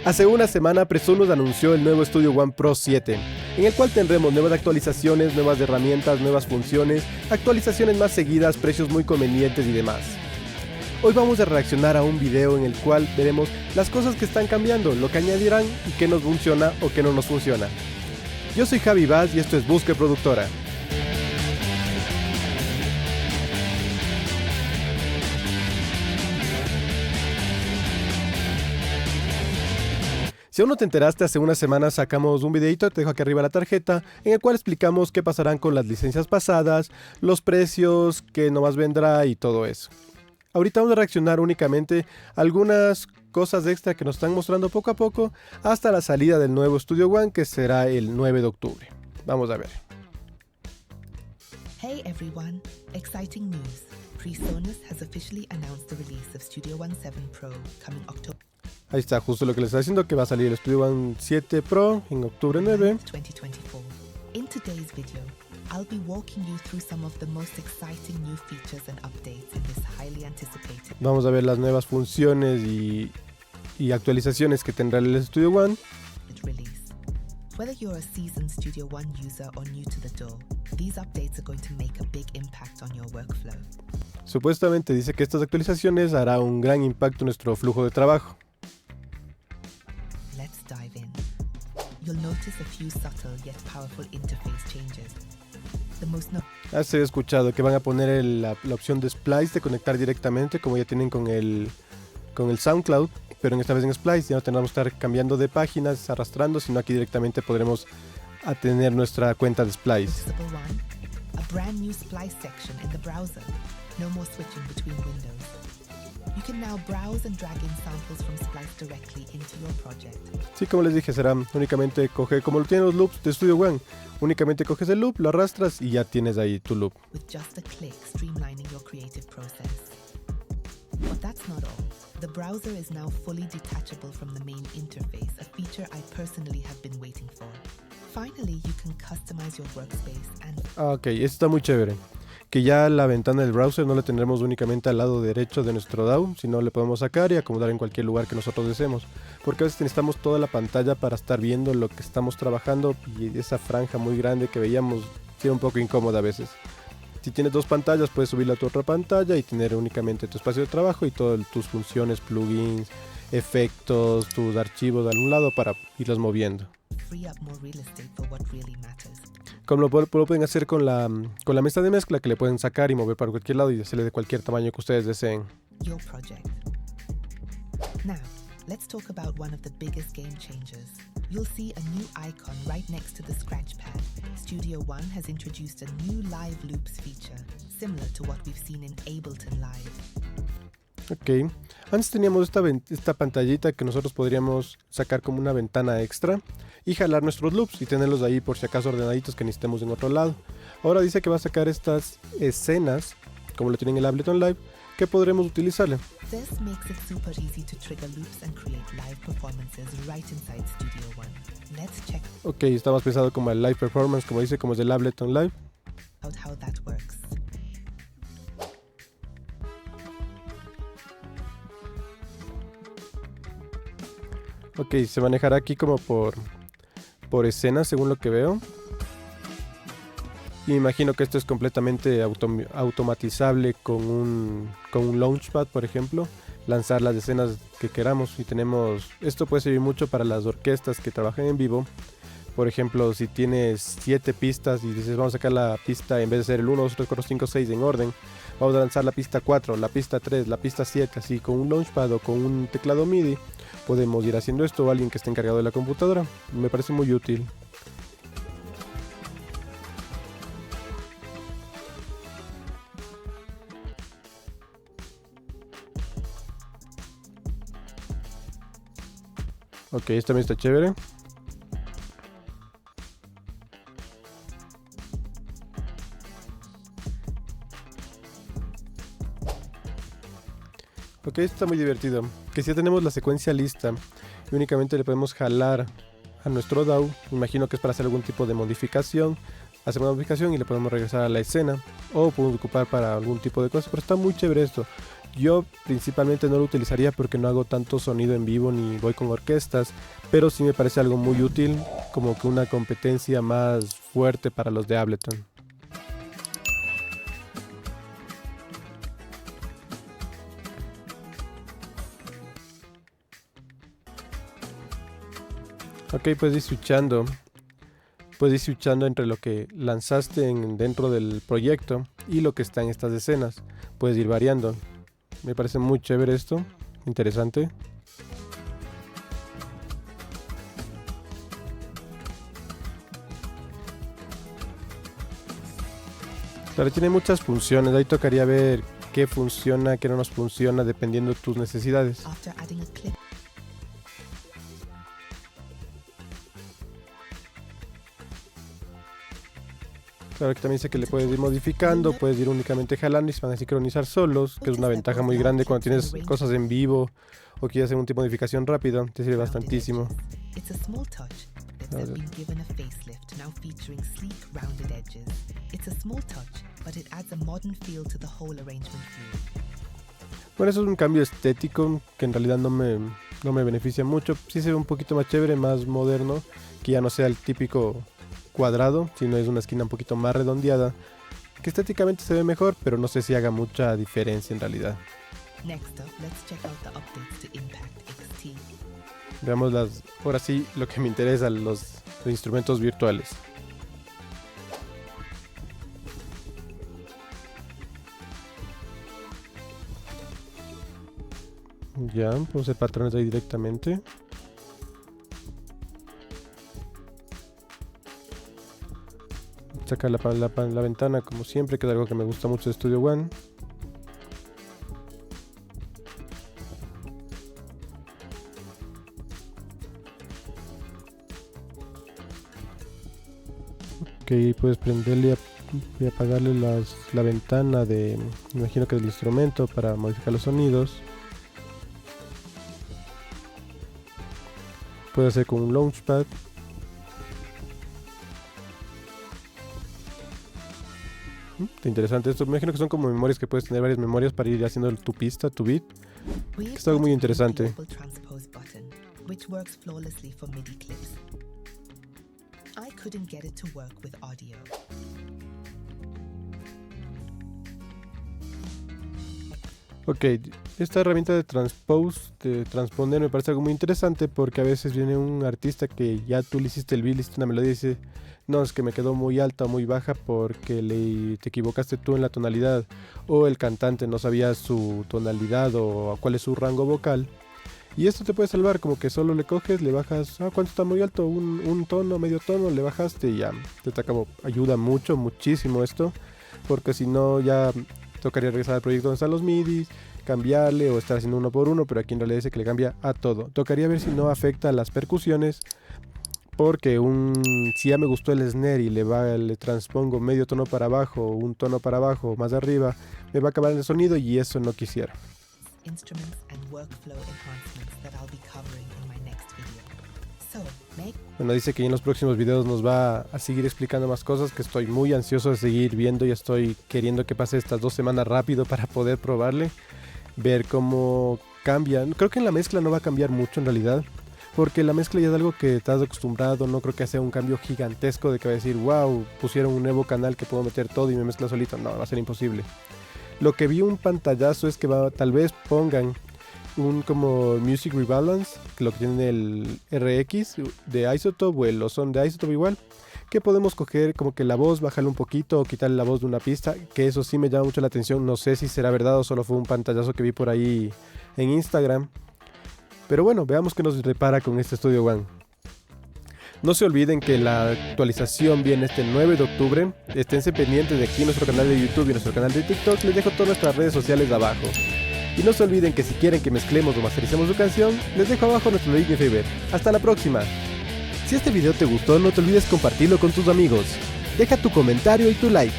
Hace una semana Presonus anunció el nuevo Studio One Pro 7, en el cual tendremos nuevas actualizaciones, nuevas herramientas, nuevas funciones, actualizaciones más seguidas, precios muy convenientes y demás. Hoy vamos a reaccionar a un video en el cual veremos las cosas que están cambiando, lo que añadirán y qué nos funciona o qué no nos funciona. Yo soy Javi Vaz y esto es Busque Productora. Si aún no te enteraste, hace unas semanas sacamos un videito, te dejo aquí arriba la tarjeta, en el cual explicamos qué pasarán con las licencias pasadas, los precios, qué nomás vendrá y todo eso. Ahorita vamos a reaccionar únicamente a algunas cosas extra que nos están mostrando poco a poco hasta la salida del nuevo Studio One, que será el 9 de octubre. Vamos a ver. Hey everyone, exciting news. Presonus has officially announced the release of Studio One 7 Pro coming October. Ahí está, justo lo que les está diciendo, que va a salir el Studio One 7 Pro en octubre 9. 2024. In today's video, I'll be walking you through some of the most exciting new features and updates in this highly anticipated Vamos a ver las nuevas funciones y actualizaciones que tendrá el Studio One. release. Whether you're a seasoned Studio One user or new to the door, these updates are going to make a big impact on your workflow. Supuestamente dice que estas actualizaciones hará un gran impacto en nuestro flujo de trabajo. Let's dive in. You'll notice a few subtle yet powerful interface changes. The most Se he escuchado que van a poner la opción de Splice, de conectar directamente, como ya tienen con el SoundCloud, pero en esta vez en Splice ya no tendremos que estar cambiando de páginas, arrastrando, sino aquí directamente podremos tener nuestra cuenta de Splice. noticeable one, a brand new Splice section in the browser. No more switching between windows. You can now browse and drag in samples from Splice directly into your project. Sí, como les dije, será únicamente coger, como lo tienen los loops de Studio One, únicamente coges el loop, lo arrastras y ya tienes ahí tu loop. With just a click streamlining your creative process. But that's not all. The browser is now fully detachable from the main interface, a feature I personally have been waiting for. Finally, you can customize your workspace and Ok, esto está muy chévere. Que ya la ventana del browser no la tendremos únicamente al lado derecho de nuestro DAW, sino le podemos sacar y acomodar en cualquier lugar que nosotros deseemos. Porque a veces necesitamos toda la pantalla para estar viendo lo que estamos trabajando, y esa franja muy grande que veíamos era un poco incómoda a veces. Si tienes dos pantallas, puedes subirla a tu otra pantalla y tener únicamente tu espacio de trabajo y todas tus funciones, plugins, efectos, tus archivos a un lado para irlos moviendo. free up more real estate for what really matters. Como lo pueden hacer con la mesa de mezcla, que le pueden sacar y mover para cualquier lado y hacerle de cualquier tamaño que ustedes deseen. Your project. Now, let's talk about one of the biggest game changers. You'll see a new icon right next to the scratch pad. Studio One has introduced a new live loops feature, similar to what we've seen in Ableton Live. Ok, antes teníamos esta pantallita que nosotros podríamos sacar como una ventana extra y jalar nuestros loops y tenerlos ahí por si acaso ordenaditos que necesitemos en otro lado. Ahora dice que va a sacar estas escenas, como lo tienen en el Ableton Live, que podremos utilizarle. This makes it super easy to trigger loops and create live performances right inside Studio One. Let's check Ok, está más pensado como el Live Performance, como dice, como es del Ableton Live. out how that works. Ok, se manejará aquí como por escenas según lo que veo. Y me imagino que esto es completamente automatizable con un Launchpad, por ejemplo. Lanzar las escenas que queramos y tenemos... Esto puede servir mucho para las orquestas que trabajan en vivo. Por ejemplo, si tienes 7 pistas y dices vamos a sacar la pista, en vez de ser el 1, 2, 3, 4, 5, 6 en orden, vamos a lanzar la pista 4, la pista 3, la pista 7, así con un Launchpad o con un teclado MIDI. Podemos ir haciendo esto, o alguien que esté encargado de la computadora. Me parece muy útil. Ok, esto también está chévere. Ok, esto está muy divertido. Que si ya tenemos la secuencia lista y únicamente le podemos jalar a nuestro DAW, imagino que es para hacer algún tipo de modificación. Hacemos una modificación y le podemos regresar a la escena, o podemos ocupar para algún tipo de cosa, pero está muy chévere esto. Yo principalmente no lo utilizaría porque no hago tanto sonido en vivo ni voy con orquestas, pero sí me parece algo muy útil, como que una competencia más fuerte para los de Ableton. Ok, puedes ir switchando. Puedes ir switchando entre lo que lanzaste dentro del proyecto y lo que está en estas escenas. Puedes ir variando. Me parece muy chévere esto. Interesante. Claro, tiene muchas funciones. Ahí tocaría ver qué funciona, qué no nos funciona, dependiendo de tus necesidades. Claro que también dice que le puedes ir modificando, puedes ir únicamente jalando y se van a sincronizar solos, que es una ventaja muy grande cuando tienes cosas en vivo o quieres hacer un tipo de modificación rápido, te sirve bastantísimo. Bueno, eso es un cambio estético que en realidad no me beneficia mucho. Sí se ve un poquito más chévere, más moderno, que ya no sea el típico cuadrado, sino es una esquina un poquito más redondeada, que estéticamente se ve mejor, pero no sé si haga mucha diferencia en realidad. Veamos ahora sí lo que me interesa, los instrumentos virtuales. Ya, podemos hacer patrones ahí directamente. Sacar la ventana como siempre, que es algo que me gusta mucho de Studio One. Ok, puedes prenderle y apagarle la ventana me imagino que es el instrumento para modificar los sonidos. Puedes hacer con un Launchpad. Interesante esto, me imagino que son como memorias que puedes tener varias memorias para ir haciendo tu pista, tu beat. Es algo muy interesante. Ok, esta herramienta de transponer me parece algo muy interesante porque a veces viene un artista que ya tú le hiciste el beat, le hiciste una melodía y dice: no, es que me quedó muy alta o muy baja porque te equivocaste tú en la tonalidad, o el cantante no sabía su tonalidad o cuál es su rango vocal. Y esto te puede salvar, como que solo le coges, le bajas, ¿cuánto está muy alto? Un tono, medio tono, le bajaste y ya. Te acabo, ayuda muchísimo esto, porque si no ya tocaría regresar al proyecto donde están los MIDI, cambiarle o estar haciendo uno por uno, pero aquí en realidad dice que le cambia a todo. Tocaría ver si no afecta a las percusiones, porque si ya me gustó el snare y le transpongo medio tono para abajo, un tono para abajo, más arriba, me va a acabar el sonido y eso no quisiera. Bueno, dice que en los próximos videos nos va a seguir explicando más cosas, que estoy muy ansioso de seguir viendo y estoy queriendo que pase estas 2 semanas rápido para poder probarle, ver cómo cambia. Creo que en la mezcla no va a cambiar mucho en realidad, porque la mezcla ya es algo que estás acostumbrado, no creo que sea un cambio gigantesco de que va a decir, wow, pusieron un nuevo canal que puedo meter todo y me mezcla solito. No, va a ser imposible. Lo que vi un pantallazo es que tal vez pongan un como Music Rebalance, que lo que tiene el RX de Isotope o el Ozone de Isotope igual, que podemos coger como que la voz, bajarle un poquito o quitarle la voz de una pista, que eso sí me llama mucho la atención. No sé si será verdad o solo fue un pantallazo que vi por ahí en Instagram. Pero bueno, veamos qué nos repara con este Studio One. No se olviden que la actualización viene este 9 de octubre. Esténse pendientes de aquí en nuestro canal de YouTube y nuestro canal de TikTok. Les dejo todas nuestras redes sociales abajo. Y no se olviden que si quieren que mezclemos o mastericemos su canción, les dejo abajo nuestro link de Fiverr. ¡Hasta la próxima! Si este video te gustó, no te olvides compartirlo con tus amigos. Deja tu comentario y tu like.